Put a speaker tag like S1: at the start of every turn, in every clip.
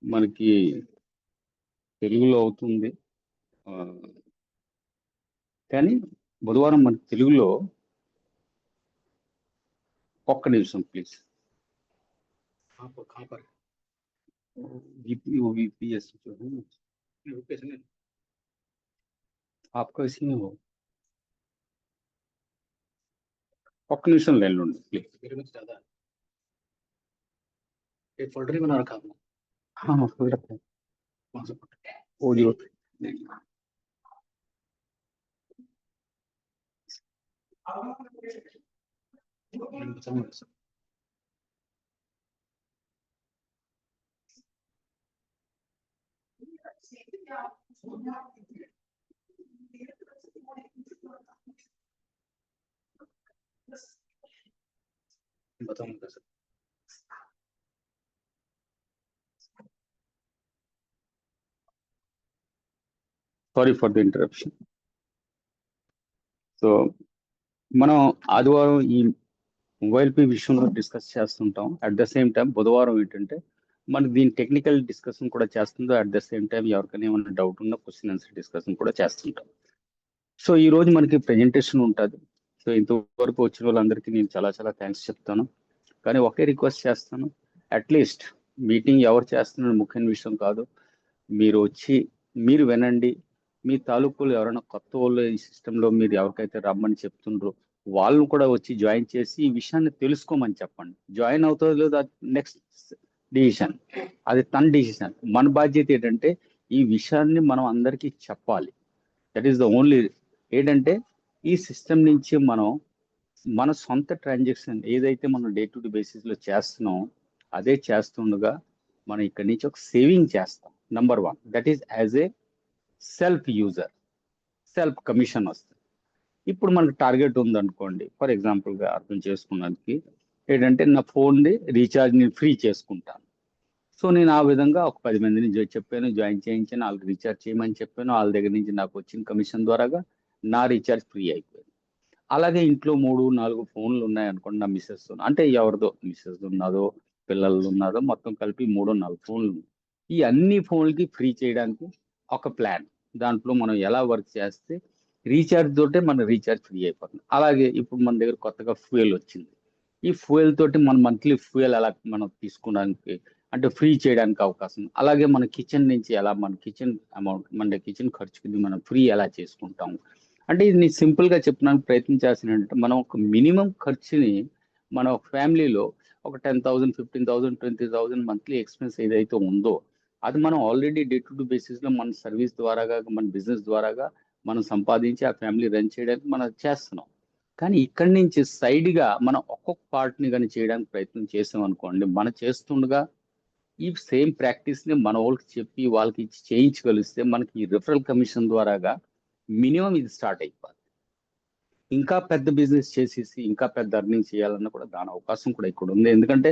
S1: మనకి తెలుగులో అవుతుంది. ఆ, కానీ బుధవారం మనకి తెలుగులో ఒక్క నిమిషం ప్లీజ్. यूपीएस जो है ना, यूपीएस नहीं, आपका इसी में हो। ఒక్క నిమిషం లైన్లో ఉండండి ప్లీజ్. मेरे में ज्यादा है, एक फोल्डर ही बना रखा आपने। हाँ हाँ फोल्डर है, कौन सा फोल्डर? ऑडियो। बताऊंगा sir. Sorry for the interruption. So మనం ఆదివారం ఈ మొబైల్ పే విషయంలో డిస్కస్ చేస్తుంటాం. అట్ ద సేమ్ టైం బుధవారం ఏంటంటే మనకి దీని టెక్నికల్ డిస్కషన్ కూడా చేస్తుందో, అట్ ద సేమ్ టైం ఎవరికైనా ఏమైనా డౌట్ ఉన్నా క్వశ్చన్ ఆన్సర్ డిస్కషన్ కూడా చేస్తుంటాం. సో ఈ రోజు మనకి ప్రెజెంటేషన్ ఉంటుంది. సో ఇంతవరకు వచ్చిన వాళ్ళందరికీ నేను చాలా చాలా థ్యాంక్స్ చెప్తాను. కానీ ఒకే రిక్వెస్ట్ చేస్తాను, అట్లీస్ట్ మీటింగ్ ఎవరు చేస్తున్న ముఖ్యమైన విషయం కాదు, మీరు వచ్చి మీరు వినండి. మీ తాలూకులు ఎవరైనా కొత్త వాళ్ళు ఈ సిస్టంలో మీరు ఎవరికైతే రమ్మని చెప్తుండ్రో వాళ్ళని కూడా వచ్చి జాయిన్ చేసి ఈ విషయాన్ని తెలుసుకోమని చెప్పండి. జాయిన్ అవుతుందో లేదో నెక్స్ట్ డిసిషన్, అది తన డిసిషన్. మన బాధ్యత ఏంటంటే ఈ విషయాన్ని మనం అందరికీ చెప్పాలి. That is the only. ఏంటంటే ఈ సిస్టమ్ నుంచి మనం మన సొంత ట్రాన్సాక్షన్ ఏదైతే మనం డే టు డే బేసిస్లో చేస్తున్నాం అదే చేస్తుండగా మనం ఇక్కడి నుంచి ఒక సేవింగ్ చేస్తాం. Number 1, that is as a self user, self commission వస్తుంది. ఇప్పుడు మనకు టార్గెట్ ఉందనుకోండి, ఫర్ ఎగ్జాంపుల్గా అర్థం చేసుకున్నానికి ఏంటంటే నా ఫోన్ది రీఛార్జ్ నేను ఫ్రీ చేసుకుంటాను. సో నేను ఆ విధంగా ఒక 10 మందిని చెప్పాను, జాయిన్ చేయించాను, వాళ్ళకి రీఛార్జ్ చేయమని చెప్పాను. వాళ్ళ దగ్గర నుంచి నాకు వచ్చిన కమిషన్ ద్వారాగా నా రీఛార్జ్ ఫ్రీ అయిపోయింది. అలాగే ఇంట్లో 3-4 ఫోన్లు ఉన్నాయనుకోండి, నా మిస్సెస్, అంటే ఎవరిదో మిస్సెస్ ఉన్నదో పిల్లలు ఉన్నదో మొత్తం కలిపి 3-4 ఫోన్లు. ఈ అన్ని ఫోన్లకి ఫ్రీ చేయడానికి ఒక ప్లాన్, దాంట్లో మనం ఎలా వర్క్ చేస్తే రీఛార్జ్ తోటే మన రీఛార్జ్ ఫ్రీ అయిపోతుంది. అలాగే ఇప్పుడు మన దగ్గర కొత్తగా ఫ్యూయల్ వచ్చింది. ఈ ఫ్యూయల్ తోటి మన మంత్లీ ఫ్యూయల్ ఎలా మనం తీసుకోవడానికి అంటే ఫ్రీ చేయడానికి అవకాశం. అలాగే మన కిచెన్ నుంచి ఎలా మన కిచెన్ అమౌంట్, మన కిచెన్ ఖర్చుకి మనం ఫ్రీ ఎలా చేసుకుంటాం. అంటే ఇది నేను సింపుల్గా చెప్పడానికి ప్రయత్నం చేస్తానంటే మనం ఒక మినిమం ఖర్చుని మన ఫ్యామిలీలో ఒక 10,000, 15,000, 20,000 మంత్లీ ఎక్స్పెన్స్ ఏదైతే ఉందో అది మనం ఆల్రెడీ డే టు డే బేసిస్లో మన సర్వీస్ ద్వారాగా మన బిజినెస్ ద్వారాగా మనం సంపాదించి ఆ ఫ్యామిలీ రన్ చేయడానికి మనం చేస్తున్నాం. కానీ ఇక్కడి నుంచి సైడ్గా మనం ఒక్కొక్క పార్ట్ని కానీ చేయడానికి ప్రయత్నం చేసాం అనుకోండి, మనం చేస్తుండగా ఈ సేమ్ ప్రాక్టీస్ని మన వాళ్ళకి చెప్పి వాళ్ళకి ఇచ్చి చేయించగలిస్తే మనకి ఈ రిఫరల్ కమిషన్ ద్వారాగా మినిమం ఇది స్టార్ట్ అయిపోతుంది. ఇంకా పెద్ద బిజినెస్ చేసేసి ఇంకా పెద్ద అర్నింగ్ చేయాలన్న కూడా దాని అవకాశం కూడా ఇక్కడ ఉంది. ఎందుకంటే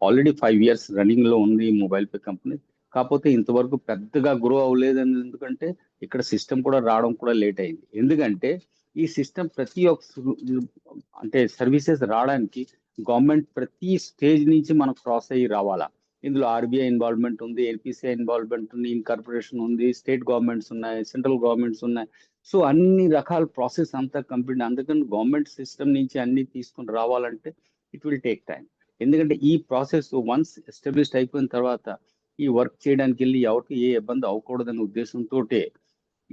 S1: ఆల్రెడీ 5 years రన్నింగ్లో ఉంది మొబైల్ పే కంపెనీ. కాకపోతే ఇంతవరకు పెద్దగా గ్రో అవ్వలేదు. ఎందుకంటే ఇక్కడ సిస్టమ్ కూడా రావడం కూడా లేట్ అయింది. ఎందుకంటే ఈ సిస్టమ్ ప్రతి ఒక్క అంటే సర్వీసెస్ రావడానికి గవర్నమెంట్ ప్రతి స్టేజ్ నుంచి మనం క్రాస్ అయ్యి రావాలా. ఇందులో ఆర్బీఐ ఇన్వాల్వ్మెంట్ ఉంది, ఎన్పిసిఐ ఇన్వాల్వ్మెంట్ ఉంది, ఇన్కార్పొరేషన్ ఉంది, స్టేట్ గవర్నమెంట్స్ ఉన్నాయి, సెంట్రల్ గవర్నమెంట్స్ ఉన్నాయి. సో అన్ని రకాల ప్రాసెస్ అంతా కంప్లీట్. అందుకని గవర్నమెంట్ సిస్టమ్ నుంచి అన్ని తీసుకుని రావాలంటే ఇట్ విల్ టేక్ టైం. ఎందుకంటే ఈ ప్రాసెస్ వన్స్ ఎస్టాబ్లిష్డ్ అయిపోయిన తర్వాత ఈ వర్క్ చేయడానికి వెళ్ళి ఎవరికి ఏ ఇబ్బంది అవ్వకూడదనే ఉద్దేశంతో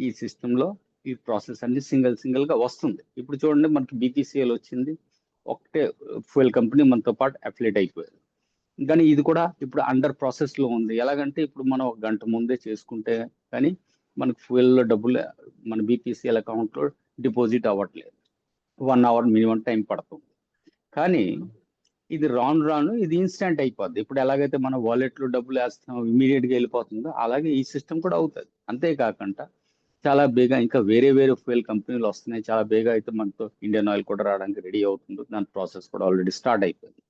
S1: ఈ సిస్టంలో ఈ ప్రాసెస్ అన్ని సింగిల్గా వస్తుంది. ఇప్పుడు చూడండి మనకి బీపీసీఎల్ వచ్చింది, ఒకటే ఫ్యూయల్ కంపెనీ మనతో పాటు అఫిలియేట్ అయిపోయారు. కానీ ఇది కూడా ఇప్పుడు అండర్ ప్రాసెస్లో ఉంది. ఎలాగంటే ఇప్పుడు మనం 1 గంట ముందే చేసుకుంటే కానీ మనకు ఫ్యూయల్లో డబ్బులు మన బీపీసీఎల్ అకౌంట్లో డిపాజిట్ అవ్వట్లేదు. 1 hour మినిమం టైం పడుతుంది. కానీ ఇది రాను ఇది ఇన్స్టెంట్ అయిపోద్ది. ఇప్పుడు ఎలాగైతే మన వాలెట్లో డబ్బులు వేస్తాం ఇమీడియట్గా వెళ్ళిపోతుందో అలాగే ఈ సిస్టమ్ కూడా అవుతుంది. అంతేకాకుండా చాలా బేగా ఇంకా వేరే ఫ్యూయల్ కంపెనీలు వస్తున్నాయి. చాలా బేగా అయితే మనతో ఇండియన్ ఆయిల్ కూడా రావడానికి రెడీ అవుతుంది. దాని ప్రాసెస్ కూడా ఆల్రెడీ స్టార్ట్ అయిపోయింది.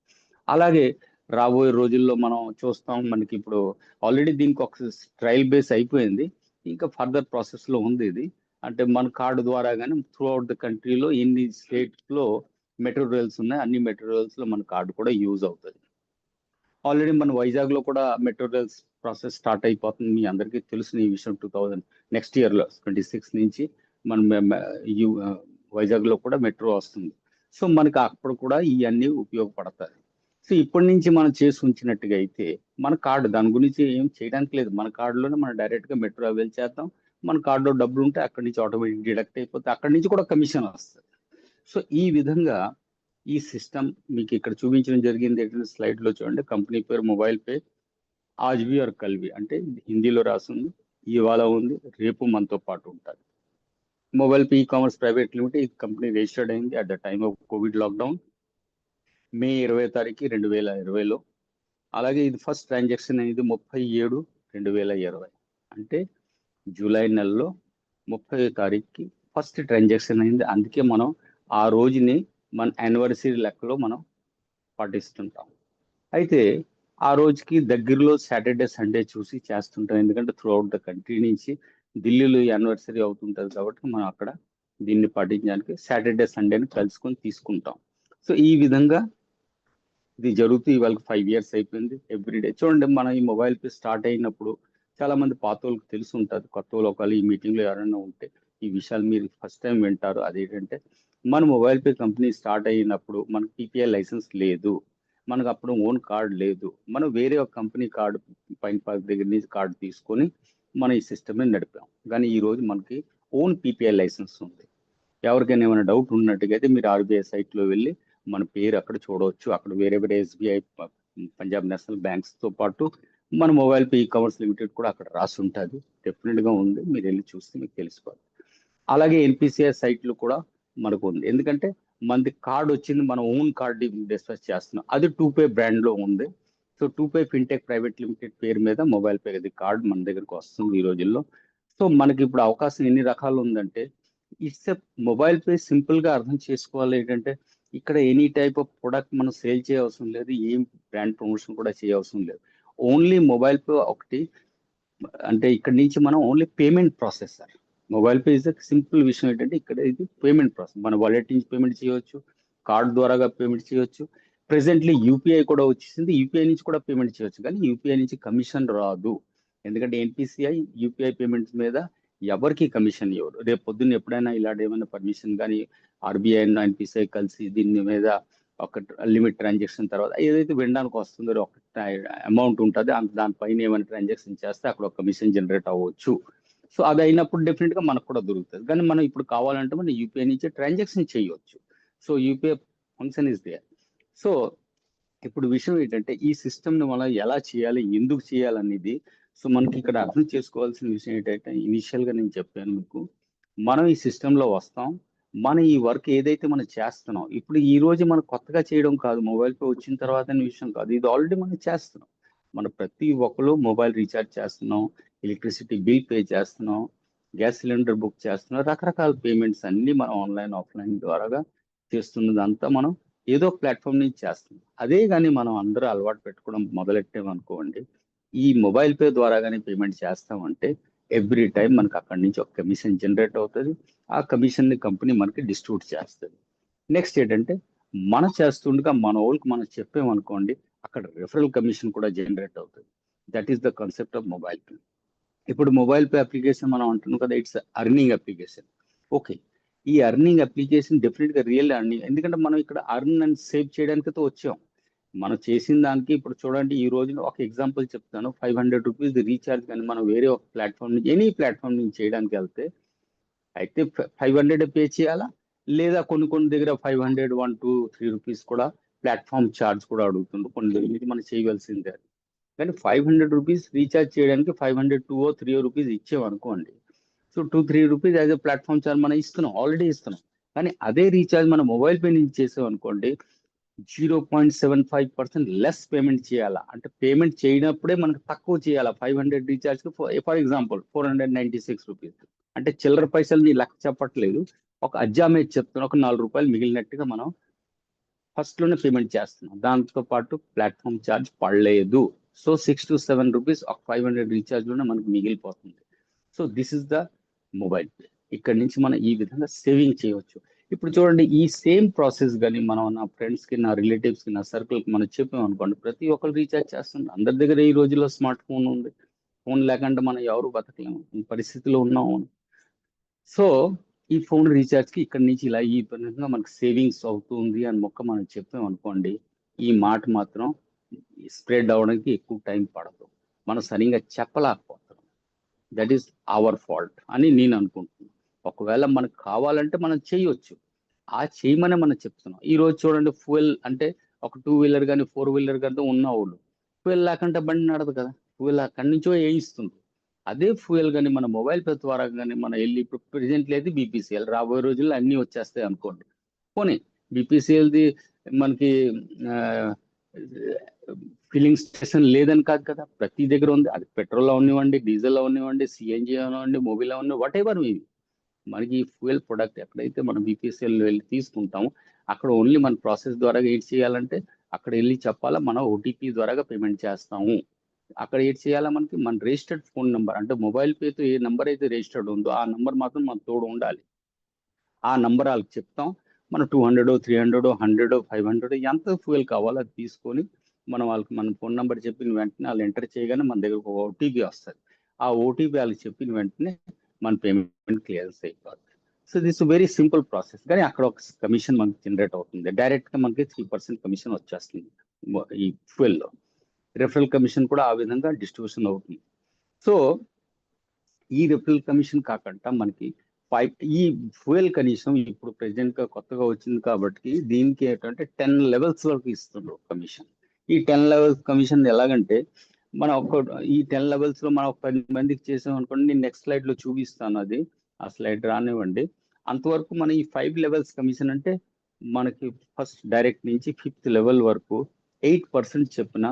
S1: అలాగే రాబోయే రోజుల్లో మనం చూస్తాం, మనకి ఇప్పుడు ఆల్రెడీ దీనికి ఒక ట్రయల్ బేస్ అయిపోయింది, ఇంకా ఫర్దర్ ప్రాసెస్లో ఉంది ఇది. అంటే మన కార్డు ద్వారా కానీ త్రూ అవుట్ ద కంట్రీలో ఎన్ని స్టేట్స్లో మెటీరియల్స్ ఉన్నాయి అన్ని మెటీరియల్స్లో మన కార్డు కూడా యూజ్ అవుతుంది. ఆల్రెడీ మన వైజాగ్ లో కూడా మెట్రో రైల్స్ ప్రాసెస్ స్టార్ట్ అయిపోతుంది. మీ అందరికీ తెలుసు ఈ విషయం. నెక్స్ట్ ఇయర్ లో 26 నుంచి మన వైజాగ్ లో కూడా మెట్రో వస్తుంది. సో మనకి అప్పుడు కూడా ఇవన్నీ ఉపయోగపడతాయి. సో ఇప్పటి నుంచి మనం చేసి ఉంచినట్టుగా అయితే మన కార్డు దాని గురించి ఏం చేయడానికి లేదు. మన కార్డులోనే మనం డైరెక్ట్ గా మెట్రో అవైల్ చేద్దాం. మన కార్డులో డబ్బులు ఉంటే అక్కడి నుంచి ఆటోమేటిక్ డిడక్ట్ అయిపోతే అక్కడి నుంచి కూడా కమిషన్ వస్తుంది. సో ఈ విధంగా ఈ సిస్టమ్ మీకు ఇక్కడ చూపించడం జరిగింది. ఏంటంటే స్లైడ్ లో చూడండి, కంపెనీ పేరు మొబైల్ పే, ఆజ్వి ఆర్ కల్వి అంటే హిందీలో రాసింది. ఇవాళ ఉంది, రేపు మనతో పాటు ఉంటుంది. Mobile pay e commerce private limited, ఈ కంపెనీ రిజిస్టర్డ్ అయింది at the time of COVID lockdown May 20 తారీఖు 2020లో. అలాగే ఇది ఫస్ట్ ట్రాన్సాక్షన్ అనేది 37/2020 అంటే జూలై నెలలో 30 తారీఖుకి ఫస్ట్ ట్రాన్సాక్షన్ అయింది. అందుకే మనం ఆ రోజుని మన యానివర్సరీ లెక్కలో మనం పాటిస్తుంటాం. అయితే ఆ రోజుకి దగ్గరలో సాటర్డే సండే చూసి చేస్తుంటాం. ఎందుకంటే త్రూఅవుట్ ద కంట్రీ నుంచి ఢిల్లీలో యానివర్సరీ అవుతుంటది కాబట్టి మనం అక్కడ దీన్ని పాటించడానికి సాటర్డే సండేని కలుసుకొని తీసుకుంటాం. సో ఈ విధంగా ఇది జరుగుతూ ఇవాళ 5 years అయిపోయింది. ఎవ్రీడే చూడండి, మన ఈ మొబైల్ పే స్టార్ట్ అయినప్పుడు చాలా మంది పాత వాళ్ళకి తెలిసి ఉంటుంది. కొత్త వాళ్ళు ఒకవేళ ఈ మీటింగ్ లో ఎవరైనా ఉంటే ఈ విషయాలు మీరు ఫస్ట్ టైం వింటారు. అదేంటంటే మన మొబైల్ పే కంపెనీ స్టార్ట్ అయినప్పుడు మనకు పీపీఐ లైసెన్స్ లేదు, మనకు అప్పుడు ఓన్ కార్డ్ లేదు. మనం వేరే ఒక కంపెనీ కార్డు పైన పార్క్ దగ్గర నుంచి కార్డు తీసుకొని మనం ఈ సిస్టమ్ని నడిపాం. కానీ ఈ రోజు మనకి ఓన్ పీపీఐ లైసెన్స్ ఉంది. ఎవరికైనా ఏమైనా డౌట్ ఉన్నట్టుగా అయితే మీరు ఆర్బీఐ సైట్లో వెళ్ళి మన పేరు అక్కడ చూడవచ్చు. అక్కడ వేరే వేరే ఎస్బీఐ, పంజాబ్ నేషనల్ బ్యాంక్స్ తో పాటు మన mobile pay e commerce limited కూడా అక్కడ రాసి ఉంటుంది. డెఫినెట్ గా ఉంది, మీరు వెళ్ళి చూస్తే మీకు తెలిసిపోతుంది. అలాగే ఎన్పిసిఐ సైట్లు కూడా మనకు ఉంది. ఎందుకంటే మనది కార్డ్ వచ్చింది, మన ఓన్ కార్డ్ డిస్కస్ చేస్తున్నాం. అది టూపే బ్రాండ్ లో ఉంది. సో టూపే ఫిన్టెక్ ప్రైవేట్ లిమిటెడ్ పేరు మీద మొబైల్ పే కార్డ్ మన దగ్గరకు వస్తుంది ఈ రోజుల్లో. సో మనకి ఇప్పుడు అవకాశం ఎన్ని రకాలు ఉందంటే, it's a mobile pay simple గా అర్థం చేసుకోవాలి. ఏంటంటే ఇక్కడ ఎనీ టైప్ ఆఫ్ ప్రొడక్ట్ మనం సేల్ చేయవసరం లేదు, ఏం బ్రాండ్ ప్రమోషన్ కూడా చేయవసరం లేదు. ఓన్లీ మొబైల్ పే ఒకటి. అంటే ఇక్కడ నుంచి మనం only payment processor. Mobile pay is simple విషయం ఏంటంటే ఇక్కడ ఇది పేమెంట్ ప్రాసెస్. మన వాలెట్ నుంచి పేమెంట్ చేయవచ్చు, కార్డ్ ద్వారాగా పేమెంట్ చేయవచ్చు. ప్రెసెంట్లీ యూపీఐ కూడా వచ్చేసింది, యూపీఐ నుంచి కూడా పేమెంట్ చేయవచ్చు. కానీ యూపీఐ నుంచి కమిషన్ రాదు. ఎందుకంటే ఎన్పిసిఐ యూపీఐ పేమెంట్స్ మీద ఎవరికి కమిషన్ ఇవ్వరు. రేపు పొద్దున్న ఎప్పుడైనా ఇలాంటి ఏమైనా పర్మిషన్ కానీ ఆర్బీఐ ఎన్పిసిఐ కలిసి దీని మీద ఒక లిమిట్ ట్రాన్సాక్షన్ తర్వాత ఏదైతే వినడానికి వస్తుందో ఒక అమౌంట్ ఉంటుంది, దానిపైన ఏమైనా ట్రాన్సాక్షన్ చేస్తే అక్కడ ఒక కమిషన్ జనరేట్ అవ్వచ్చు. సో అది అయినప్పుడు డెఫినెట్ గా మనకు కూడా దొరుకుతుంది. కానీ మనం ఇప్పుడు కావాలంటే మనం యూపీఐ నుంచి ట్రాన్సాక్షన్ చేయవచ్చు. So UPI function is there. So ఇప్పుడు విషయం ఏంటంటే ఈ సిస్టమ్ ని మనం ఎలా చేయాలి, ఎందుకు చేయాలనేది. సో మనకి ఇక్కడ అర్థం చేసుకోవాల్సిన విషయం ఏంటంటే, ఇనిషియల్ గా నేను చెప్పాను మీకు, మనం ఈ సిస్టమ్ లో వస్తాం. మనం ఈ వర్క్ ఏదైతే మనం చేస్తున్నాం ఇప్పుడు ఈ రోజు మనం కొత్తగా చేయడం కాదు, మొబైల్ పే వచ్చిన తర్వాత విషయం కాదు, ఇది ఆల్రెడీ మనం చేస్తున్నాం. మన ప్రతి ఒక్కరు మొబైల్ రీఛార్జ్ చేస్తున్నాం, ఎలక్ట్రిసిటీ బిల్ పే చేస్తున్నాం, గ్యాస్ సిలిండర్ బుక్ చేస్తున్నాం, రకరకాల పేమెంట్స్ అన్ని మనం ఆన్లైన్ ఆఫ్లైన్ ద్వారాగా చేస్తున్నదంతా మనం ఏదో ప్లాట్ఫామ్ నుంచి చేస్తున్నాం. అదే కానీ మనం అందరూ అలవాటు పెట్టుకోవడం మొదలెట్టామనుకోండి, ఈ మొబైల్ పే ద్వారా కానీ పేమెంట్ చేస్తామంటే ఎవ్రీ టైం మనకు అక్కడి నుంచి ఒక కమిషన్ జనరేట్ అవుతుంది. ఆ కమిషన్ ని కంపెనీ మనకి డిస్ట్రిబ్యూట్ చేస్తుంది. నెక్స్ట్ ఏంటంటే మనం చేస్తుండగా మన వాళ్ళకి మనం చెప్పామనుకోండి, అక్కడ రెఫరల్ కమిషన్ కూడా జనరేట్ అవుతుంది. That is the concept of mobile pay. ఇప్పుడు మొబైల్ పే అప్లికేషన్ మనం అంటున్నాం కదా, ఇట్స్ అర్నింగ్ అప్లికేషన్. ఓకే, ఈ అర్నింగ్ అప్లికేషన్ డెఫినెట్ గా రియల్ అర్నింగ్. ఎందుకంటే మనం ఇక్కడ అర్న్ అండ్ సేవ్ చేయడానికి వచ్చాం. మనం చేసిన దానికి ఇప్పుడు చూడండి, ఈ రోజున ఒక ఎగ్జాంపుల్ చెప్తాను. 500 రూపీస్ రీఛార్జ్ కానీ మనం వేరే ఒక ప్లాట్ఫామ్ నుంచి ఎనీ ప్లాట్ఫామ్ నుంచి చేయడానికి వెళ్తే అయితే 500 పే చేయాలా, లేదా కొన్ని దగ్గర 500, 1, 2, 3 రూపీస్ కూడా ప్లాట్ఫామ్ ఛార్జ్ కూడా అడుగుతుంది. కొన్ని దగ్గర ఇది మనం చేయవలసిందే. కానీ 500 రూపీస్ రీఛార్జ్ చేయడానికి 500, 2 or 3 రూపీస్ ఇచ్చామనుకోండి, so 2-3 rupees as a platform charge మనం ఇస్తున్నాం, ఆల్రెడీ ఇస్తున్నాం. కానీ అదే రీఛార్జ్ మన మొబైల్ పే నుంచి చేసాం అనుకోండి, 0.75% లెస్ పేమెంట్ చేయాలా. అంటే పేమెంట్ చేయనప్పుడే మనకు తక్కువ చేయాలా. 500 రీఛార్జ్ కి ఫర్ ఎగ్జాంపుల్ 496 రూపీస్. అంటే చిల్లర పైసలు నీ లెక్క చెప్పట్లేదు, ఒక అజ్జామే చెప్తున్నా, ఒక 4 రూపాయలు మిగిలినట్టుగా మనం ఫస్ట్ లోనే పేమెంట్ చేస్తున్నాం. దాంతో పాటు ప్లాట్ఫామ్ ఛార్జ్ పడలేదు. సో 6 to 7 రూపీస్ ఒక 500 రీఛార్జ్ లోనే మనకు మిగిలిపోతుంది. So this is the mobile pay. ఇక్కడ నుంచి మనం ఈ విధంగా సేవింగ్ చేయవచ్చు. ఇప్పుడు చూడండి, ఈ సేమ్ ప్రాసెస్ కానీ మనం నా ఫ్రెండ్స్ కి, నా రిలేటివ్స్ కి, నా సర్కిల్ కి మనం చెప్పాం అనుకోండి, ప్రతి ఒక్కరు రీఛార్జ్ చేస్తున్నారు. అందరి దగ్గర ఈ రోజుల్లో స్మార్ట్ ఫోన్ ఉంది. ఫోన్ లేకుండా మనం ఎవరు బతకలేము, ఈ పరిస్థితిలో ఉన్నాము. సో ఈ ఫోన్ రీఛార్జ్ కి ఇక్కడ నుంచి ఇలా ఈ విధంగా మనకు సేవింగ్స్ అవుతుంది అని మనం చెప్పాం అనుకోండి, ఈ మాట మాత్రం స్ప్రెడ్ అవడానికి ఎక్కువ టైం పడదు. మనం సరిగా చెప్పలేకపోతాం. దట్ ఈస్ అవర్ ఫాల్ట్ అని నేను అనుకుంటున్నాను. ఒకవేళ మనకు కావాలంటే మనం చేయొచ్చు, ఆ చేయమనే మనం చెప్తున్నాం. ఈ రోజు చూడండి, ఫ్యూయల్ అంటే ఒక 2 వీలర్ కానీ 4 వీలర్ కానీ ఉన్న వాళ్ళు ఫ్యూయల్ లేకుండా బండి నడదు కదా, ఫ్యూయల్ అక్కడి నుంచో వేయిస్తుంది. అదే ఫ్యూయల్ కానీ మన మొబైల్ పే ద్వారా కానీ మనం వెళ్ళి, ఇప్పుడు ప్రెసెంట్లీ అయితే బీపీసీఎల్, రాబోయే రోజుల్లో అన్నీ వచ్చేస్తాయి అనుకోండి. పోనీ బీపీసీఎల్ది మనకి ఫిల్లింగ్ స్టేషన్ లేదని కాదు కదా, ప్రతి దగ్గర ఉంది. అది పెట్రోల్ అవనివ్వండి, డీజిల్ అవనివ్వండి, సిఎన్జి అవనివ్వండి, మొబైల్ అవనివ్వండి, వాట్ ఎవర్ మనకి ఫ్యూయల్ ప్రొడక్ట్ ఎక్కడైతే మనం బీపీసీఎల్ వెళ్ళి తీసుకుంటామో అక్కడ ఓన్లీ మన ప్రాసెస్ ద్వారా ఏడ్ చేయాలంటే అక్కడ వెళ్ళి చెప్పాలా, మనం ఓటీపీ ద్వారా పేమెంట్ చేస్తాము. అక్కడ ఏడ్ చేయాలా, మనకి మన రిజిస్టర్డ్ ఫోన్ నెంబర్ అంటే మొబైల్ పేతో ఏ నెంబర్ అయితే రిజిస్టర్డ్ ఉందో ఆ నెంబర్ మాత్రం మన తోడు ఉండాలి. ఆ నెంబర్ వాళ్ళకి చెప్తాం. మనం 200, 300, 100, 500 ఎంత ఫ్యూయల్ కావాలో అది తీసుకొని మనం వాళ్ళకి మన ఫోన్ నెంబర్ చెప్పిన వెంటనే వాళ్ళు ఎంటర్ చేయగానే మన దగ్గర ఒక ఓటీపీ వస్తుంది. ఆ ఓటీపీ వాళ్ళకి చెప్పిన వెంటనే మన పేమెంట్ క్లియర్స్ అయిపోతుంది. So this very simple process. కానీ అక్కడ ఒక కమిషన్ మనకి జనరేట్ అవుతుంది. డైరెక్ట్ గా మనకి 3% కమిషన్ వచ్చేస్తుంది ఈ ఫ్యూయల్ లో. రెఫరల్ కమిషన్ కూడా ఆ విధంగా డిస్ట్రిబ్యూషన్ అవుతుంది. సో ఈ రెఫరల్ కమిషన్ కాకుండా మనకి ఈ ఫ్యూయల్ కనీసం ఇప్పుడు ప్రెసెంట్ గా కొత్తగా వచ్చింది కాబట్టి దీనికి ఏంటంటే 10 లెవెల్స్ వరకు ఇస్తున్నారు కమిషన్. ఈ 10 లెవెల్స్ కమిషన్ ఎలాగంటే, మనం ఈ 10 లెవెల్స్ లో మనం 10 మందికి చేసాం అనుకోండి, నేను నెక్స్ట్ స్లైడ్ లో చూపిస్తాను. అది ఆ స్లైడ్ రానివ్వండి. అంతవరకు మన ఈ 5 లెవెల్స్ కమిషన్ అంటే మనకి ఫస్ట్ డైరెక్ట్ నుంచి 5th లెవెల్ వరకు 8% చెప్పిన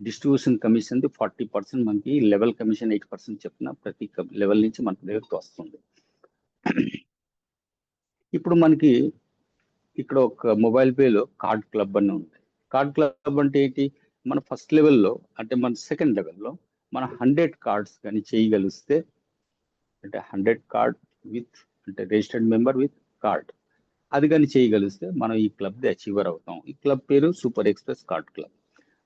S1: డిస్ట్రిబ్యూషన్ కమిషన్ 40%, మనకి లెవెల్ కమిషన్ 8% చెప్పిన ప్రతి లెవెల్ నుంచి మనకి దగ్గరకు వస్తుంది. ఇప్పుడు మనకి ఇక్కడ ఒక మొబైల్ పేలో కార్డ్ క్లబ్ అని ఉంది. కార్డ్ క్లబ్ అంటే ఏంటి, మన ఫస్ట్ లెవెల్లో అంటే మన సెకండ్ లెవెల్లో మన 100 కార్డ్స్ కానీ చేయగలిస్తే, అంటే 100 కార్డ్ విత్ అంటే రిజిస్టర్డ్ మెంబర్ విత్ కార్డ్, అది కానీ చేయగలిస్తే మనం ఈ క్లబ్ ది అచీవర్ అవుతాం. ఈ క్లబ్ పేరు super express card club.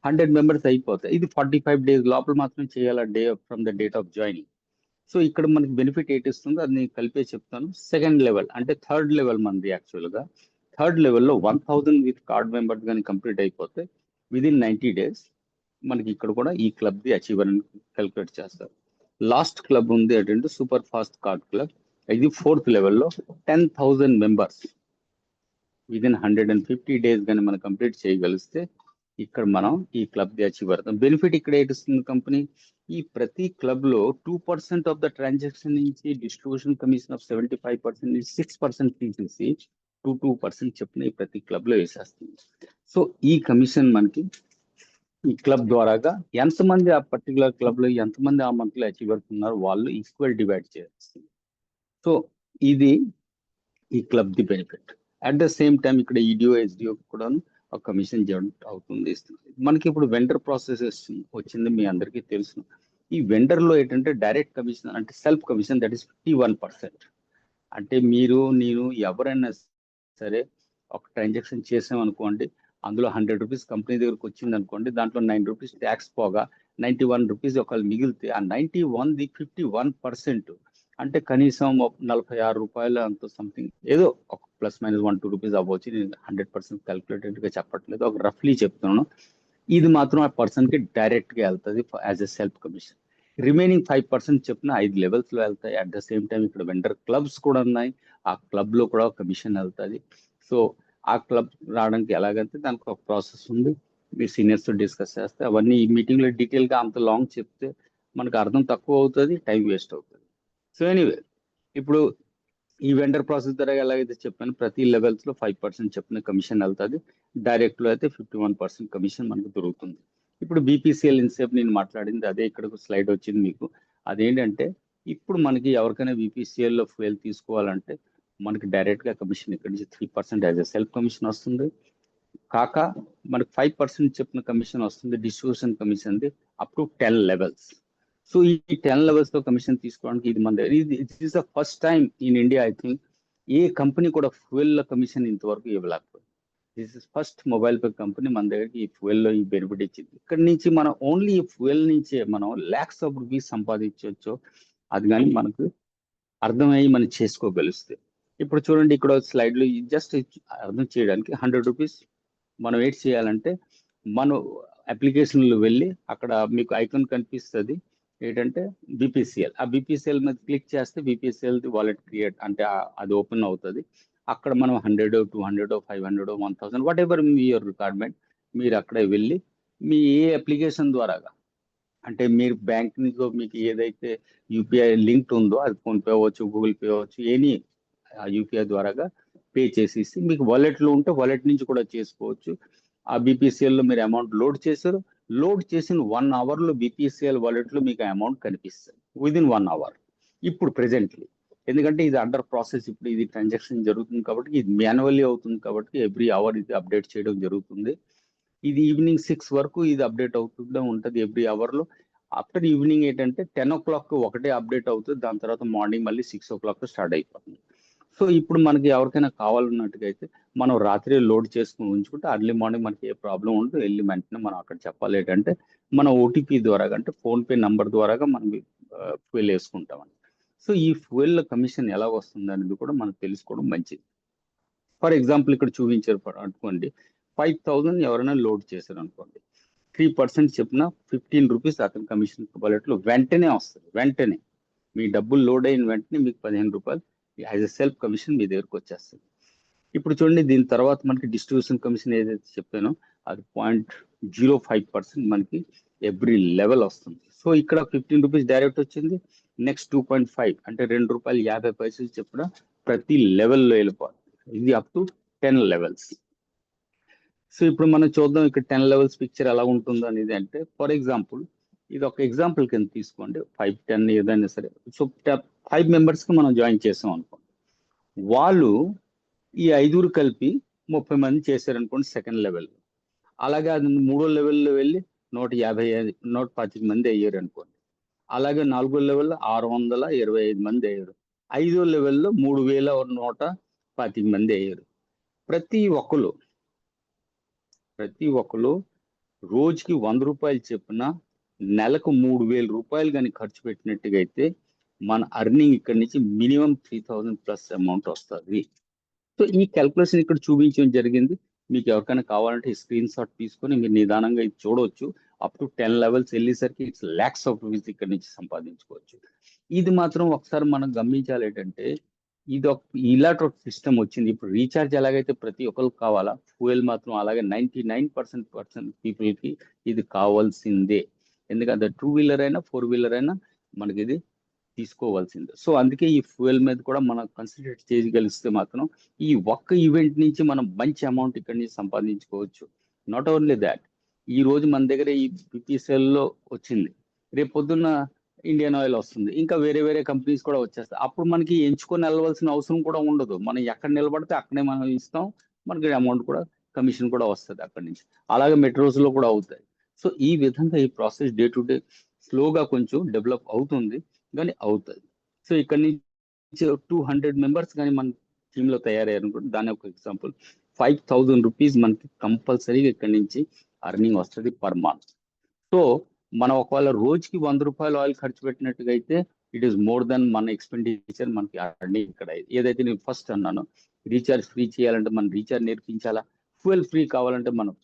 S1: 100 members అయిపోతాయి. ఇది 45 డేస్ లోపల మాత్రం చేయాలి, day from the date of joining. So ఇక్కడ మనకి బెనిఫిట్ ఏంటి ఇస్తుందో అది నేను కలిపే చెప్తాను. సెకండ్ లెవెల్ అంటే థర్డ్ లెవెల్ మనది యాక్చువల్గా. థర్డ్ లెవెల్లో 1000 విత్ కార్డ్ మెంబర్స్ కానీ కంప్లీట్ అయిపోతే విదిన్ 90 డేస్ మనకి ఇక్కడ కూడా ఈ క్లబ్ ది అచీవర్ అని క్యాలిక్యులేట్ చేస్తారు. లాస్ట్ క్లబ్ ఉంది ఏంటంటే సూపర్ ఫాస్ట్ కార్డ్ క్లబ్. ఇది 4th లెవెల్లో 10,000 మెంబర్స్ విదిన్ 150 డేస్ కానీ మనం కంప్లీట్ చేయగలిస్తే ఇక్కడ మనం ఈ క్లబ్ ది అచీవర్. బెనిఫిట్ ఇక్కడ ఏంటిస్తుంది కంపెనీ, ఈ ప్రతి క్లబ్ లో 2% ఆఫ్ ద ట్రాన్సాక్షన్ నుంచి డిస్ట్రిబ్యూషన్ కమిషన్ ఆఫ్ 75% నుంచి 6% తీసేసి 2% చెప్పిన ఈ ప్రతి క్లబ్ లో వేసేస్తుంది. సో ఈ కమిషన్ మనకి ఈ క్లబ్ ద్వారాగా ఎంతమంది ఆ పర్టికులర్ క్లబ్ లో ఎంతమంది ఆ మంత్ లో అచీవర్ ఉన్నారు వాళ్ళు ఈక్వల్ డివైడ్ చేస్తుంది. సో ఇది ఈ club the benefit. At the same time ఇక్కడ ఈడియో ఎస్డిఓ కూడా ఒక కమిషన్ జనరేట్ అవుతుంది, ఇస్తుంది. మనకి ఇప్పుడు వెండర్ ప్రాసెస్ వచ్చింది, మీ అందరికీ తెలుసు. ఈ వెండర్ లో ఏంటంటే డైరెక్ట్ కమిషన్ అంటే సెల్ఫ్ కమిషన్, దట్ ఈస్ 51%. అంటే మీరు నేను ఎవరైనా సరే ఒక ట్రాన్సాక్షన్ చేసాం అనుకోండి, అందులో 100 రూపీస్ కంపెనీ దగ్గరకు వచ్చింది అనుకోండి, దాంట్లో 9 రూపీస్ ట్యాక్స్ పోగా 91 రూపీస్ ఒకళ్ళు మిగిలితే ఆ 91ది 51% అంటే కనీసం 46 రూపాయలు అంత సంథింగ్, ఏదో ఒక ప్లస్ మైనస్ 1-2 రూపీస్ అవ్వచ్చు. నేను 100% క్యాల్కులేటెడ్ గా చెప్పట్లేదు, ఒక రఫ్లీ చెప్తున్నాను. ఇది మాత్రం ఆ పర్సన్ కి డైరెక్ట్ గా వెళ్తుంది as a self commission. Remaining 5% చెప్పిన 5 లెవెల్స్ లో వెళ్తాయి. అట్ ద సేమ్ టైం ఇక్కడ వెండర్ క్లబ్స్ కూడా ఉన్నాయి, ఆ క్లబ్ లో కూడా కమిషన్ వెళ్తుంది. సో ఆ క్లబ్ రావడానికి ఎలాగంటే దానికి ఒక ప్రాసెస్ ఉంది, మీరు సీనియర్స్ తో డిస్కస్ చేస్తే అవన్నీ ఈ మీటింగ్ లో డీటెయిల్ గా అంత లాంగ్ చెప్తే మనకు అర్థం తక్కువ అవుతుంది, టైం వేస్ట్ అవుతుంది. సో ఎనీవే, ఇప్పుడు ఈ వెండర్ ప్రాసెస్ ద్వారా ఎలాగైతే చెప్పాను, ప్రతి లెవెల్స్ లో 5% చెప్పిన కమిషన్ వెళ్తుంది. డైరెక్ట్ లో అయితే 51% కమిషన్ మనకు దొరుకుతుంది. ఇప్పుడు బీపీసీఎల్ ఇన్సేపు నేను మాట్లాడింది అదే, ఇక్కడ స్లైడ్ వచ్చింది మీకు. అదేంటంటే ఇప్పుడు మనకి ఎవరికైనా బీపీసీఎల్ లో ఫ్యూయల్ తీసుకోవాలంటే మనకి డైరెక్ట్ గా కమిషన్ ఇక్కడ నుంచి 3% యాజ్ ఎ సెల్ఫ్ కమిషన్ వస్తుంది. కాక మనకి 5% చెప్పిన కమిషన్ వస్తుంది distribution commission up to 10 levels. So ఈ 10 లెవెల్స్ తో కమిషన్ తీసుకోవడానికి ఇది మన it is the first time in India I think ఏ కంపెనీ కూడా ఫ్యూయల్ కమిషన్ ఇంతవరకు ఇవ్వలేకపోయింది. This is first mobile pay company మన దగ్గరికి ఈ fuel లో ఈ బెనిఫిట్ ఇచ్చింది. ఇక్కడ నుంచి మనం ఓన్లీ ఈ ఫ్యూయల్ నుంచే మనం లాక్స్ ఆఫ్ రూపీస్ సంపాదించవచ్చు. అది కానీ మనకు అర్థమయ్యి మనం చేసుకోగలిస్తే. ఇప్పుడు చూడండి ఇక్కడ స్లైడ్ లో జస్ట్ అర్థం చేయడానికి 100 రూపీస్ మనం ఏడ్ చేయాలంటే మనం అప్లికేషన్లో వెళ్ళి అక్కడ మీకు ఐకాన్ కనిపిస్తుంది ఏంటంటే బీపీసీఎల్. ఆ బీపీసీఎల్ మీద క్లిక్ చేస్తే బీపీసీఎల్ వాలెట్ క్రియేట్ అంటే అది ఓపెన్ అవుతుంది. అక్కడ మనం 100, 200, 500, 1000 what ever me your requirement మీరు అక్కడే వెళ్ళి మీ ఏ అప్లికేషన్ ద్వారాగా అంటే మీరు బ్యాంక్ నుంచి మీకు ఏదైతే యూపీఐ లింక్ ఉందో అది ఫోన్పే అవ్వచ్చు, గూగుల్ పే అవ్వచ్చు, ఎనీ యూపీఐ ద్వారాగా పే చేసేసి మీకు వాలెట్లో ఉంటే వాలెట్ నుంచి కూడా చేసుకోవచ్చు. ఆ బీపీసీఎల్ లో మీరు అమౌంట్ లోడ్ చేశారు, లోడ్ చేసిన 1 hour లో బీపీసీఎల్ వాలెట్ లో మీకు అమౌంట్ కనిపిస్తుంది విదిన్ 1 hour. ఇప్పుడు ప్రెసెంట్లీ ఎందుకంటే ఇది అండర్ ప్రాసెస్, ఇప్పుడు ఇది ట్రాన్సాక్షన్ జరుగుతుంది కాబట్టి ఇది మాన్యువల్లీ అవుతుంది కాబట్టి ఎవ్రీ అవర్ ఇది అప్డేట్ చేయడం జరుగుతుంది. ఇది ఈవినింగ్ 6 వరకు ఇది అప్డేట్ అవుతుందా ఉంటుంది ఎవ్రీ అవర్ లో. ఆఫ్టర్ ఈవినింగ్ ఏంటంటే 10 o'clock ఒకటే అప్డేట్ అవుతుంది, దాని తర్వాత మార్నింగ్ మళ్ళీ 6 o'clock స్టార్ట్ అయిపోతుంది. సో ఇప్పుడు మనకి ఎవరికైనా కావాలన్నట్టుగా అయితే మనం రాత్రి లోడ్ చేసుకుని ఉంచుకుంటే అర్లీ మార్నింగ్ మనకి ఏ ప్రాబ్లం ఉండదు, వెళ్ళి వెంటనే మనం అక్కడ చెప్పాలి ఏంటంటే మన ఓటీపీ ద్వారా అంటే ఫోన్పే నంబర్ ద్వారాగా మనం ఫ్యూయల్ వేసుకుంటామండి. సో ఈ ఫ్యూయల్ కమిషన్ ఎలా వస్తుంది అనేది కూడా మనం తెలుసుకోవడం మంచిది. ఫర్ ఎగ్జాంపుల్ ఇక్కడ చూపించారు అనుకోండి, 5000 ఎవరైనా లోడ్ చేశారు అనుకోండి, 3% చెప్పిన 15 రూపీస్ అతని కమిషన్ వాలెట్లో వెంటనే వస్తుంది. వెంటనే మీ డబ్బులు లోడ్ అయిన వెంటనే మీకు 15 రూపాయలు యాజ్ ఎ సెల్ఫ్ కమిషన్ మీ దగ్గరకు వచ్చేస్తుంది. ఇప్పుడు చూడండి దీని తర్వాత మనకి డిస్ట్రిబ్యూషన్ కమిషన్ ఏదైతే చెప్పానో అది 0.05% మనకి ఎవ్రీ లెవెల్ వస్తుంది. సో ఇక్కడ 15 రూపీస్ డైరెక్ట్ వచ్చింది, నెక్స్ట్ 2.5 అంటే ₹2.50 చెప్పిన ప్రతి లెవెల్లో వెళ్ళిపోతుంది. ఇది అప్ టు 10 లెవెల్స్. సో ఇప్పుడు మనం చూద్దాం ఇక్కడ 10 లెవెల్స్ పిక్చర్ ఎలా ఉంటుందో అనేది. అంటే ఫర్ ఎగ్జాంపుల్ ఇది ఒక ఎగ్జాంపుల్ కింద తీసుకోండి, 5, 10 ఏదైనా సరే. సో 5 మెంబర్స్ కి మనం జాయిన్ చేసాం అనుకోండి, వాళ్ళు ఈ 5 కలిపి 30 మంది చేశారనుకోండి సెకండ్ లెవెల్. అలాగే అది 3వ లెవెల్లో వెళ్ళి 125 మంది అయ్యారు అనుకోండి. అలాగే 4వ లెవెల్లో 625 మంది అయ్యారు. 5వ లెవెల్లో 3125 మంది అయ్యారు. ప్రతి ఒక్కరు రోజుకి 100 రూపాయలు చెప్పిన నెలకు 3000 రూపాయలు కానీ ఖర్చు పెట్టినట్టుగా అయితే మన అర్నింగ్ ఇక్కడ నుంచి మినిమం 3000 ప్లస్ అమౌంట్ వస్తుంది. సో ఈ క్యాల్కులేషన్ ఇక్కడ చూపించడం జరిగింది. మీకు ఎవరికైనా కావాలంటే ఈ స్క్రీన్ షాట్ తీసుకొని మీరు నిదానంగా ఇది చూడవచ్చు. అప్ టు 10 లెవెల్స్ వెళ్ళేసరికి ఇట్స్ లాక్స్ ఆఫ్ రూపీస్ ఇక్కడ నుంచి సంపాదించుకోవచ్చు. ఇది మాత్రం ఒకసారి మనం గమనించాలి ఏంటంటే ఇది ఇలాంటి ఒక సిస్టమ్ వచ్చింది. ఇప్పుడు రీఛార్జ్ ఎలాగైతే ప్రతి ఒక్కరికి కావాలా, ఫ్యూయల్ మాత్రం అలాగే 99% పీపుల్కి ఇది కావాల్సిందే. ఎందుకంటే 2 వీలర్ అయినా 4 వీలర్ అయినా మనకి ఇది తీసుకోవాల్సిందే. సో అందుకే ఈ ఫ్యూయల్ మీద కూడా మనం కన్సిడర్ చేయగలిస్తే మాత్రం ఈ ఒక్క ఈవెంట్ నుంచి మనం మంచి అమౌంట్ ఇక్కడ నుంచి సంపాదించుకోవచ్చు. నాట్ ఓన్లీ దాట్, ఈ రోజు మన దగ్గర ఈ బీపీసీఎల్ లో వచ్చింది, రేపు పొద్దున్న ఇండియన్ ఆయిల్ వస్తుంది, ఇంకా వేరే వేరే కంపెనీస్ కూడా వచ్చేస్తాయి. అప్పుడు మనకి ఎంచుకొని వెళ్ళవలసిన అవసరం కూడా ఉండదు. మనం ఎక్కడ నిలబడితే అక్కడే మనం ఇస్తాం, మనకి అమౌంట్ కూడా కమిషన్ కూడా వస్తుంది అక్కడి నుంచి. అలాగే మెట్రోస్ లో కూడా అవుతాయి. సో ఈ విధంగా ఈ ప్రాసెస్ డే టు డే స్లోగా కొంచెం డెవలప్ అవుతుంది కానీ అవుతుంది. సో ఇక్కడ నుంచి 200 మెంబర్స్ కానీ మన టీంలో తయారయ్యారు అనుకోండి, దాని ఒక ఎగ్జాంపుల్ 5000 రూపీస్ మనకి కంపల్సరీగా ఇక్కడ నుంచి అర్నింగ్ వస్తుంది పర్ మంత్. సో మనం ఒకవేళ రోజుకి 100 రూపాయలు ఆయిల్ ఖర్చు పెట్టినట్టుగా అయితే ఇట్ ఈస్ మోర్ దెన్ మన ఎక్స్పెండిచర్ మనకి అర్నింగ్ ఇక్కడ. ఏదైతే నేను ఫస్ట్ అన్నానో రీఛార్జ్ ఫ్రీ చేయాలంటే మనం రీఛార్జ్ నేర్పించాలా, ఫ్యూయల్ ఫ్రీ కావాలంటే మనం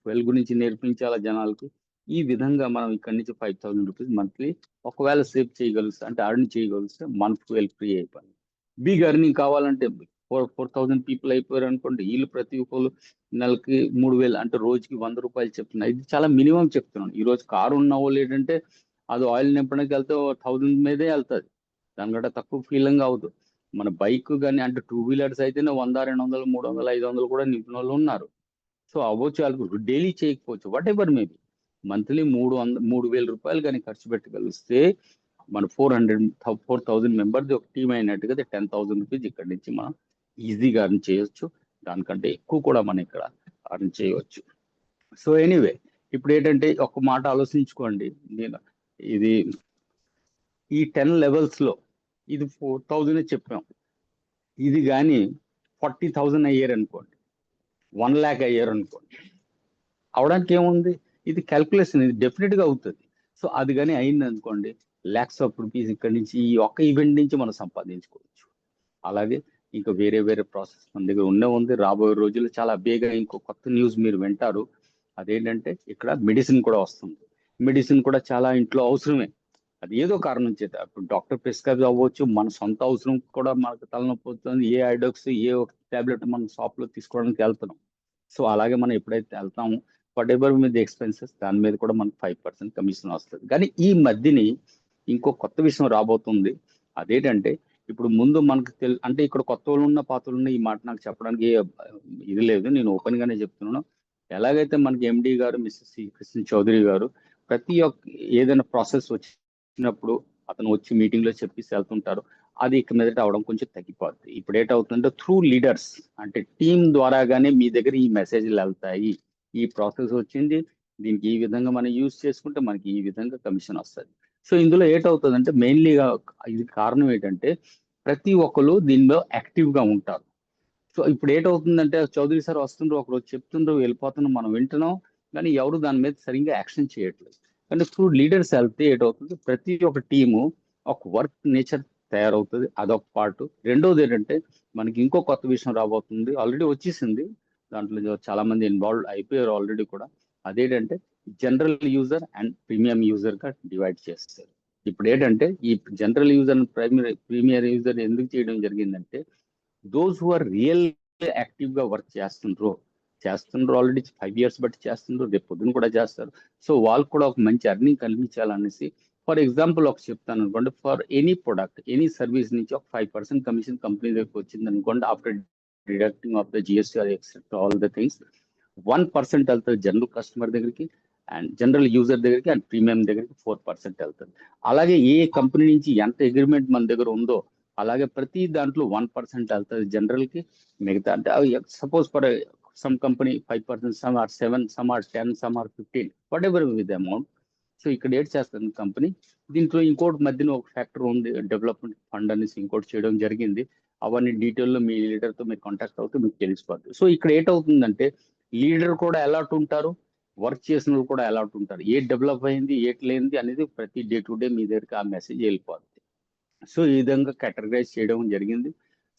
S1: ఫ్యూయల్ గురించి నేర్పించాలా జనాలకు. ఈ విధంగా మనం ఇక్కడ నుంచి 5000 రూపీస్ మంత్లీ ఒకవేళ సేవ్ చేయగలిస్తే అంటే అర్న్ చేయగలిస్తే మన ఫ్యూయల్ ఫ్రీ అయిపోయింది. బిగ్ అర్నింగ్ కావాలంటే 4000 పీపుల్ అయిపోయారు అనుకోండి, వీళ్ళు ప్రతి ఒక్కరు నెలకి 3000 అంటే రోజుకి 100 రూపాయలు చెప్తున్నా. ఇది చాలా మినిమం చెప్తున్నాను. ఈ రోజు కారు ఉన్న వాళ్ళు ఏంటంటే అది ఆయిల్ నింపడానికి వెళ్తే 1000 మీదే వెళ్తుంది, దానికంటే తక్కువ ఫీలింగ్ అవ్వదు. మన బైక్ కానీ అంటే 2 వీలర్స్ అయితేనే 100, 200, 300, 500 కూడా నింపిన వాళ్ళు ఉన్నారు. సో అవ్వచ్చు, వాళ్ళకు డైలీ చేయకపోవచ్చు, వాట్ ఎవర్ మేబీ మంత్లీ 3000 రూపాయలు కానీ ఖర్చు పెట్టగలిస్తే మన 4000 మెంబర్ది ఒక టీం అయినట్టుగా 10,000 రూపీస్ ఇక్కడ నుంచి మనం ఈజీగా అర్న్ చేయొచ్చు. దానికంటే ఎక్కువ కూడా మనం ఇక్కడ అర్న్ చేయవచ్చు. సో ఎనీవే ఇప్పుడు ఏంటంటే ఒక మాట ఆలోచించుకోండి, నేను ఇది ఈ 10 లెవెల్స్ లో ఇది 4000 చెప్పాం. ఇది కానీ 40,000 అయ్యారు అనుకోండి, 1 lakh అయ్యారు అనుకోండి, అవడానికి ఏముంది, ఇది క్యాల్కులేషన్, ఇది డెఫినెట్ గా అవుతుంది. సో అది కానీ అయింది అనుకోండి, లాక్స్ ఆఫ్ రూపీస్ ఇక్కడ నుంచి ఈ ఒక్క ఈవెంట్ నుంచి మనం సంపాదించుకోవచ్చు. అలాగే ఇంకా వేరే వేరే ప్రాసెస్ మన దగ్గర ఉంది. రాబోయే రోజుల్లో చాలా బేగా ఇంకో కొత్త న్యూస్ మీరు వింటారు. అదేంటంటే ఇక్కడ మెడిసిన్ కూడా వస్తుంది. మెడిసిన్ కూడా చాలా ఇంట్లో అవసరమే, అది ఏదో కారణం చేత. ఇప్పుడు డాక్టర్ ప్రిస్క్రైబ్ అవ్వచ్చు, మన సొంత అవసరం కూడా మనకు తలనొప్పి వస్తుంది, ఏ ఐడోక్స్ ఏ ఒక టాబ్లెట్ మనం షాప్ లో తీసుకోవడానికి వెళ్తున్నాం. సో అలాగే మనం ఎప్పుడైతే వెళ్తామో వాట్ ఎవర్ మీద ఎక్స్పెన్సెస్, దాని మీద కూడా మనకు 5% కమిషన్ వస్తుంది. కానీ ఈ మధ్యని ఇంకో కొత్త విషయం రాబోతుంది. అదేంటంటే ఇప్పుడు ముందు మనకు అంటే ఇక్కడ కొత్త వాళ్ళు ఉన్న పాత వాళ్ళు ఉన్న ఈ మాట నాకు చెప్పడానికి ఇది లేదు, నేను ఓపెన్ గానే చెప్తున్నాను. ఎలాగైతే మనకి ఎండి గారు మిస్టర్ సి కృష్ణ చౌదరి గారు ప్రతి ఒక్క ఏదైనా ప్రాసెస్ వచ్చినప్పుడు అతను వచ్చి మీటింగ్ లో చెప్పేసి వెళ్తుంటారు, అది ఇక మీదట అవడం కొంచెం తగ్గిపోద్ది. ఇప్పుడు ఏంటవుతుందంటే త్రూ లీడర్స్, అంటే టీమ్ ద్వారాగానే మీ దగ్గర ఈ మెసేజ్లు వెళ్తాయి. ఈ ప్రాసెస్ వచ్చింది, దీనికి ఈ విధంగా మనం యూజ్ చేసుకుంటే మనకి ఈ విధంగా కమిషన్ వస్తుంది. సో ఇందులో ఏంటవుతుందంటే మెయిన్లీగా ఇది కారణం ఏంటంటే ప్రతి ఒక్కరు దీనిలో యాక్టివ్ గా ఉంటారు. సో ఇప్పుడు ఏంటవుతుందంటే చౌదరి సార్ వస్తుండ్రు, ఒకరోజు చెప్తుండ్రు, వెళ్ళిపోతున్నాం, మనం వింటున్నాం, కానీ ఎవరు దాని మీద సరిగ్గా యాక్షన్ చేయట్లేదు. కానీ త్రూ లీడర్స్ వెళ్తే ఏంటవుతుంది, ప్రతి ఒక్క టీము ఒక వర్క్ నేచర్ తయారవుతుంది, అదొక పార్ట్. రెండోది ఏంటంటే మనకి ఇంకో కొత్త విషయం రాబోతుంది, ఆల్రెడీ వచ్చేసింది, దాంట్లో చాలా మంది ఇన్వాల్వ్ అయిపోయారు ఆల్రెడీ కూడా. అదేంటంటే general user and premium user గా డివైడ్ చేస్తారు. ఇప్పుడు ఏంటంటే ఈ general user and premier user ఎందుకు చేయడం జరిగిందంటే those who are real active గా వర్క్ చేస్తుండ్రు ఆల్రెడీ 5 years బట్టి చేస్తుండ్రు, రేపు పొద్దున కూడా చేస్తారు. సో వాళ్ళకు కూడా ఒక మంచి అర్నింగ్ కల్పించాలనేసి, ఫర్ ఎగ్జాంపుల్ ఒక చెప్తాను అనుకోండి, for any product any service నుంచి ఒక 5% కమిషన్ కంపెనీ దగ్గరకు వచ్చింది అనుకోండి, after deducting of the GST etcetera all the things, 1% వెళ్తుంది జనరల్ కస్టమర్ దగ్గరికి, అండ్ జనరల్ యూజర్ దగ్గరికి, అండ్ ప్రీమియం దగ్గరికి 4% వెళ్తుంది. అలాగే ఏ కంపెనీ నుంచి ఎంత అగ్రిమెంట్ మన దగ్గర ఉందో అలాగే ప్రతి దాంట్లో 1% వెళ్తుంది జనరల్ కి, మిగతా అంటే suppose for some company 5%, some are 7, some are 10, some are 15, whatever with amount. So ఇక్కడ ఏడ్ చేస్తుంది కంపెనీ. దీంట్లో ఇంకోటి మధ్యన ఒక ఫ్యాక్టర్ ఉంది, డెవలప్మెంట్ ఫండ్ అనేసి ఇంకోటి చేయడం జరిగింది. అవన్నీ డీటెయిల్లో మీ లీడర్తో మీరు కాంటాక్ట్ అవుతే మీకు తెలిసిపోద్ది. సో ఇక్కడ ఏంటవుతుందంటే లీడర్ కూడా అలాట్ ఉంటారు, వర్క్ చేసిన వాళ్ళు కూడా అలాట్ ఉంటారు. ఏ డెవలప్ అయింది ఏటి లేనిది అనేది ప్రతి డే టు డే మీ దగ్గరికి ఆ మెసేజ్ వెళ్ళిపోద్ది. సో ఈ విధంగా కేటగరైజ్ చేయడం జరిగింది.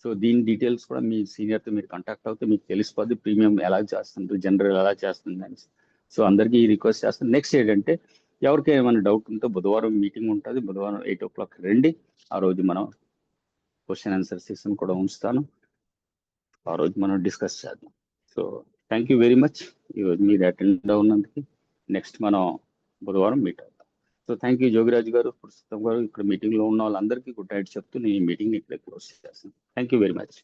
S1: సో దీని డీటెయిల్స్ కూడా మీ సీనియర్తో మీరు కాంటాక్ట్ అవుతే మీకు తెలిసిపోద్ది, ప్రీమియం ఎలా చేస్తుంది, జనరల్ ఎలా చేస్తుంది అని. సో అందరికీ ఈ రిక్వెస్ట్ చేస్తాను. నెక్స్ట్ ఏంటంటే ఎవరికి ఏమైనా డౌట్ ఉంటే బుధవారం మీటింగ్ ఉంటుంది, బుధవారం 8 o'clock రండి. ఆ రోజు మనం క్వశ్చన్ ఆన్సర్ సెషన్ కూడా ఉంచుతాను, ఆ రోజు మనం డిస్కస్ చేద్దాం. So thank you very much ఈరోజు మీరు అటెండ్ అవునందుకు. నెక్స్ట్ మనం బుధవారం మీట్ అవుతాం. సో థ్యాంక్ యూ జోగిరాజు గారు, పురుషోత్తం గారు, ఇక్కడ మీటింగ్ లో ఉన్న వాళ్ళందరికీ గుడ్ నైట్ చెప్తూ నేను ఈ మీటింగ్ ఇక్కడ క్లోజ్ చేస్తాను. Thank you very much.